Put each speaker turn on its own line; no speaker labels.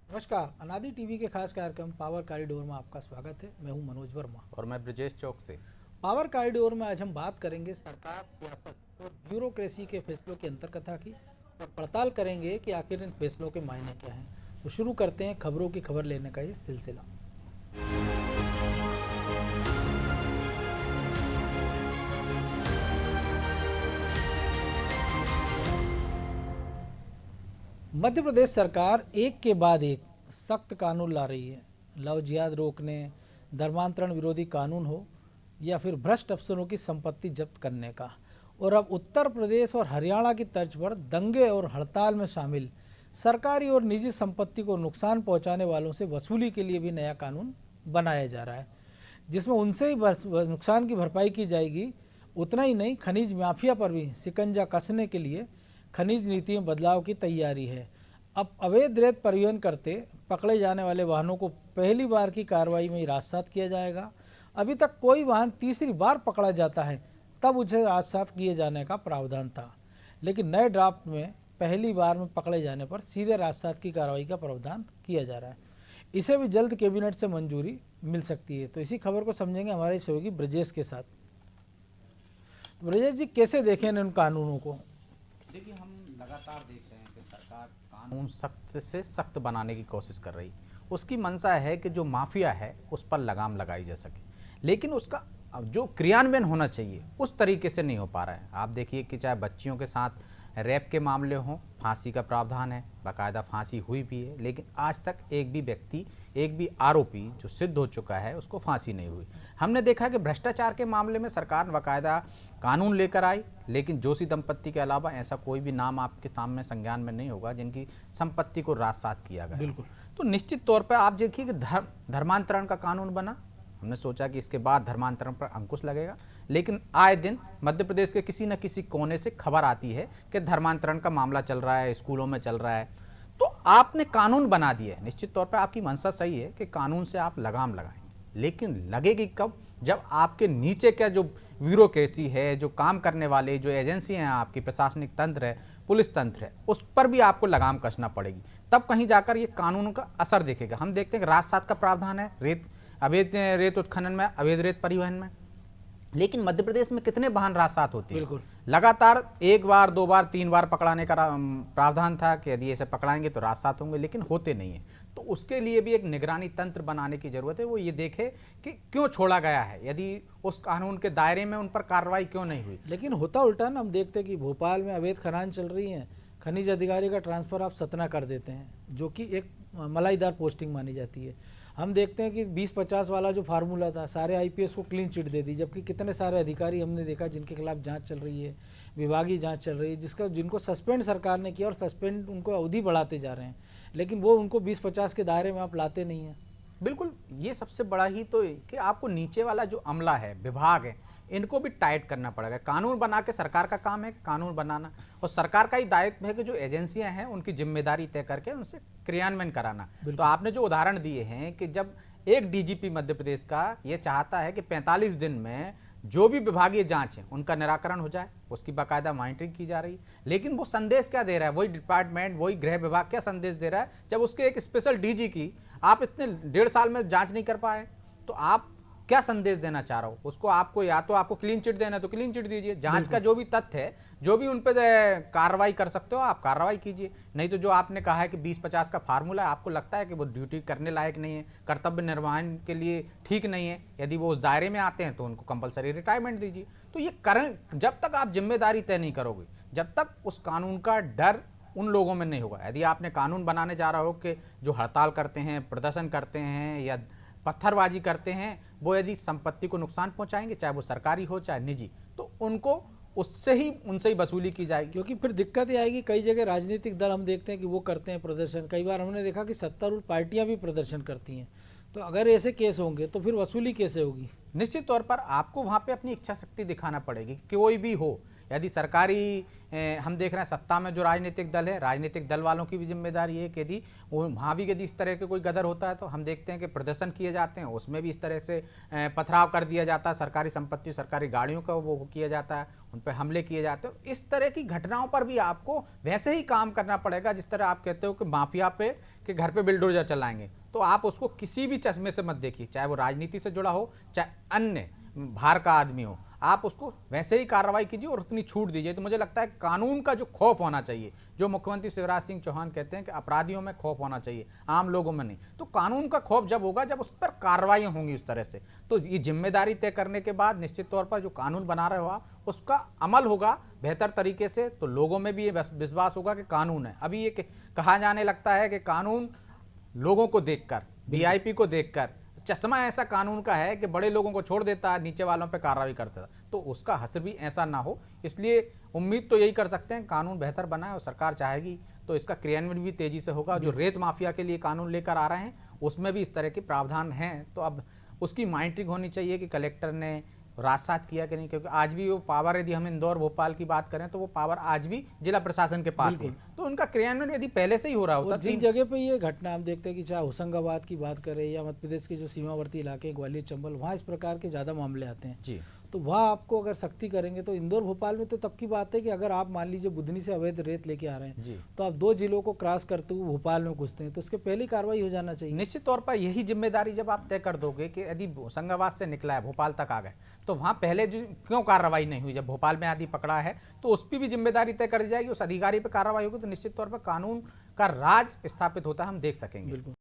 नमस्कार। अनादि टीवी के खास कार्यक्रम पावर कॉरिडोर में आपका स्वागत है। मैं हूं मनोज वर्मा
और मैं ब्रजेश चौक से।
पावर कॉरिडोर में आज हम बात करेंगे सरकार, सियासत और ब्यूरोक्रेसी के फैसलों की अंतर्कथा की और पड़ताल करेंगे कि आखिर इन फैसलों के मायने क्या हैं। तो शुरू करते हैं खबरों की खबर लेने का ये सिलसिला। मध्य प्रदेश सरकार एक के बाद एक सख्त कानून ला रही है। लव जिहाद रोकने, धर्मांतरण विरोधी कानून हो या फिर भ्रष्ट अफसरों की संपत्ति जब्त करने का, और अब उत्तर प्रदेश और हरियाणा की तर्ज पर दंगे और हड़ताल में शामिल सरकारी और निजी संपत्ति को नुकसान पहुंचाने वालों से वसूली के लिए भी नया कानून बनाया जा रहा है, जिसमें उनसे ही नुकसान की भरपाई की जाएगी। उतना ही नहीं, खनिज माफिया पर भी शिकंजा कसने के लिए खनिज नीति में बदलाव की तैयारी है। अब अवैध रेत परिवहन करते पकड़े जाने वाले वाहनों को पहली बार की कार्रवाई में ही राजसात किया जाएगा। अभी तक कोई वाहन तीसरी बार पकड़ा जाता है तब उसे राजसात किए जाने का प्रावधान था, लेकिन नए ड्राफ्ट में पहली बार में पकड़े जाने पर सीधे राजसात की कार्रवाई का प्रावधान किया जा रहा है। इसे भी जल्द कैबिनेट से मंजूरी मिल सकती है। तो इसी खबर को समझेंगे हमारे सहयोगी ब्रजेश के साथ। तो ब्रजेश जी, कैसे देखें इन कानूनों को?
देखिए, हम लगातार देख रहे हैं कि सरकार कानून सख्त से सख्त बनाने की कोशिश कर रही। उसकी मंशा है कि जो माफिया है उस पर लगाम लगाई जा सके, लेकिन उसका जो क्रियान्वयन होना चाहिए उस तरीके से नहीं हो पा रहा है। आप देखिए कि चाहे बच्चियों के साथ रैप के मामले हों, फांसी का प्रावधान है, बाकायदा फांसी हुई भी है, लेकिन आज तक एक भी व्यक्ति, एक भी आरोपी जो सिद्ध हो चुका है उसको फांसी नहीं हुई। हमने देखा कि भ्रष्टाचार के मामले में सरकार बाकायदा कानून लेकर आई, लेकिन जोशी दंपत्ति के अलावा ऐसा कोई भी नाम आपके सामने संज्ञान में नहीं होगा जिनकी संपत्ति को राजसात किया गया।
बिल्कुल।
तो निश्चित तौर पर आप देखिए कि धर्मांतरण का कानून बना। हमने सोचा कि इसके बाद धर्मांतरण पर अंकुश लगेगा, लेकिन आए दिन मध्य प्रदेश के किसी न किसी कोने से खबर आती है कि धर्मांतरण का मामला चल रहा है, स्कूलों में चल रहा है। तो आपने कानून बना दिया है, निश्चित तौर पर आपकी मंशा सही है कि कानून से आप लगाम लगाएंगे, लेकिन लगेगी कब? जब आपके नीचे का जो ब्यूरोक्रेसी है, जो काम करने वाले जो एजेंसियां हैं, आपकी प्रशासनिक तंत्र है, पुलिस तंत्र है, उस पर भी आपको लगाम कसना पड़ेगी, तब कहीं जाकर ये कानून का असर दिखेगा। हम देखते हैं कि राजसात का प्रावधान है अवैध रेत उत्खनन में, अवैध रेत परिवहन में, लेकिन मध्य प्रदेश में कितने वाहन राजसात होते हैं?
बिल्कुल।
लगातार एक बार, दो बार, तीन बार पकड़ाने का प्रावधान था कि यदि ऐसे पकड़ाएंगे तो राजसात होंगे, लेकिन होते नहीं है। तो उसके लिए भी एक निगरानी तंत्र बनाने की जरूरत है। वो ये देखे कि क्यों छोड़ा गया है, यदि उस कानून के दायरे में उन पर कार्रवाई क्यों नहीं हुई।
लेकिन होता उल्टा ना, हम देखते हैं कि भोपाल में अवैध खदान चल रही है, खनिज अधिकारी का ट्रांसफर आप सतना कर देते हैं, जो कि एक मलाईदार पोस्टिंग मानी जाती है। हम देखते हैं कि 20-50 वाला जो फार्मूला था, सारे आईपीएस को क्लीन चिट दे दी, जबकि कितने सारे अधिकारी हमने देखा जिनके खिलाफ जांच चल रही है, विभागीय जांच चल रही है, जिनको सस्पेंड सरकार ने किया और सस्पेंड उनको अवधि बढ़ाते जा रहे हैं, लेकिन वो उनको 20-50 के दायरे में आप लाते नहीं हैं।
बिल्कुल, ये सबसे बड़ा ही तो है कि आपको नीचे वाला जो अमला है, विभाग है, इनको भी टाइट करना पड़ेगा। कानून बना के सरकार का काम है कानून बनाना, और सरकार का ही दायित्व है कि जो एजेंसियां हैं उनकी जिम्मेदारी तय करके उनसे क्रियान्वयन कराना। तो आपने जो उदाहरण दिए हैं कि जब एक डीजीपी मध्य प्रदेश का ये चाहता है कि 45 दिन में जो भी विभागीय जांच है उनका निराकरण हो जाए, उसकी बाकायदा मॉनिटरिंग की जा रही है, लेकिन वो संदेश क्या दे रहा है? वही डिपार्टमेंट, वही गृह विभाग क्या संदेश दे रहा है? जब उसके एक स्पेशल डीजी की आप इतने 1.5 साल में जांच नहीं कर पाए, तो आप क्या संदेश देना चाह रहा हो उसको? आपको या तो आपको क्लीन चिट देना है तो क्लीन चिट दीजिए, जांच का जो भी तथ्य है, जो भी उन पर कार्रवाई कर सकते हो आप कार्रवाई कीजिए। नहीं तो जो आपने कहा है कि 20-50 का फार्मूला है, आपको लगता है कि वो ड्यूटी करने लायक नहीं है, कर्तव्य निर्वहन के लिए ठीक नहीं है, यदि वो उस दायरे में आते हैं तो उनको कंपलसरी रिटायरमेंट दीजिए। तो ये करें, जब तक आप जिम्मेदारी तय नहीं करोगे, जब तक उस कानून का डर उन लोगों में नहीं होगा। यदि आपने कानून बनाने जा रहे हो कि जो हड़ताल करते हैं, प्रदर्शन करते हैं या पत्थरबाजी करते हैं, वो यदि संपत्ति को नुकसान पहुंचाएंगे, चाहे वो सरकारी हो चाहे निजी, तो उनको उनसे ही वसूली की जाएगी।
क्योंकि फिर दिक्कत ये आएगी, कई जगह राजनीतिक दल हम देखते हैं कि वो करते हैं प्रदर्शन, कई बार हमने देखा कि सत्तारूढ़ पार्टियां भी प्रदर्शन करती हैं। तो अगर ऐसे केस होंगे तो फिर वसूली कैसे होगी?
निश्चित तौर पर आपको वहां पे अपनी इच्छा शक्ति दिखाना पड़ेगी, कोई भी हो। यदि सरकारी हम देख रहे हैं सत्ता में जो राजनीतिक दल है, राजनीतिक दल वालों की भी जिम्मेदारी है कि यदि वहाँ भी यदि इस तरह के कोई गदर होता है तो हम देखते हैं कि प्रदर्शन किए जाते हैं, उसमें भी इस तरह से पथराव कर दिया जाता है, सरकारी संपत्ति, सरकारी गाड़ियों का वो किया जाता है, उन पर हमले किए जाते हैं। इस तरह की घटनाओं पर भी आपको वैसे ही काम करना पड़ेगा जिस तरह आप कहते हो कि माफिया पे के घर पे बिल्डोजर चलाएंगे, तो आप उसको किसी भी चश्मे से मत देखिए, चाहे वो राजनीति से जुड़ा हो चाहे अन्य बाहर का आदमी हो, आप उसको वैसे ही कार्रवाई कीजिए और उतनी छूट दीजिए। तो मुझे लगता है कानून का जो खौफ होना चाहिए, जो मुख्यमंत्री शिवराज सिंह चौहान कहते हैं कि अपराधियों में खौफ होना चाहिए, आम लोगों में नहीं, तो कानून का खौफ जब होगा जब उस पर कार्रवाई होंगी उस तरह से, तो ये जिम्मेदारी तय करने के बाद निश्चित तौर पर जो कानून बना रहे हो आप उसका अमल होगा बेहतर तरीके से, तो लोगों में भी ये विश्वास होगा कि कानून है। अभी ये कहा जाने लगता है कि कानून लोगों को देखकर, वीआईपी को देखकर, चश्मा ऐसा कानून का है कि बड़े लोगों को छोड़ देता है, नीचे वालों पे कार्रवाई करता था, तो उसका हसर भी ऐसा ना हो। इसलिए उम्मीद तो यही कर सकते हैं कानून बेहतर बना है, और सरकार चाहेगी तो इसका क्रियान्वयन भी तेजी से होगा। जो रेत माफिया के लिए कानून लेकर आ रहे हैं उसमें भी इस तरह के प्रावधान हैं, तो अब उसकी मॉनिटरिंग होनी चाहिए कि कलेक्टर ने राजसात किया कि नहीं, क्योंकि आज भी वो पावर, यदि हम इंदौर भोपाल की बात करें तो वो पावर आज भी जिला प्रशासन के पास है, तो उनका क्रियान्वयन यदि पहले से ही हो रहा होता।
और जिन जगह पे ये घटना हम देखते हैं कि चाहे होशंगाबाद की बात करें या मध्य प्रदेश के जो सीमावर्ती इलाके ग्वालियर चंबल, वहाँ इस प्रकार के ज़्यादा मामले आते हैं
जी,
तो वहाँ आपको अगर सख्ती करेंगे तो इंदौर भोपाल में तो तब की बात है कि अगर आप मान लीजिए बुधनी से अवैध रेत लेके आ रहे हैं
जी,
तो आप 2 जिलों को क्रॉस करते हुए भोपाल में घुसते हैं तो उसके पहले कार्रवाई हो जाना चाहिए।
निश्चित तौर पर यही जिम्मेदारी जब आप तय कर दोगे कि यदि होशंगाबाद से निकला है भोपाल तक आ गए, तो वहां पहले जो क्यों कार्रवाई नहीं हुई, जब भोपाल में आदि पकड़ा है तो उस पर भी जिम्मेदारी तय कर दी जाएगी, उस अधिकारी पर कार्रवाई होगी, तो निश्चित तौर पर कानून का राज स्थापित होता है हम देख सकेंगे।
बिल्कुल।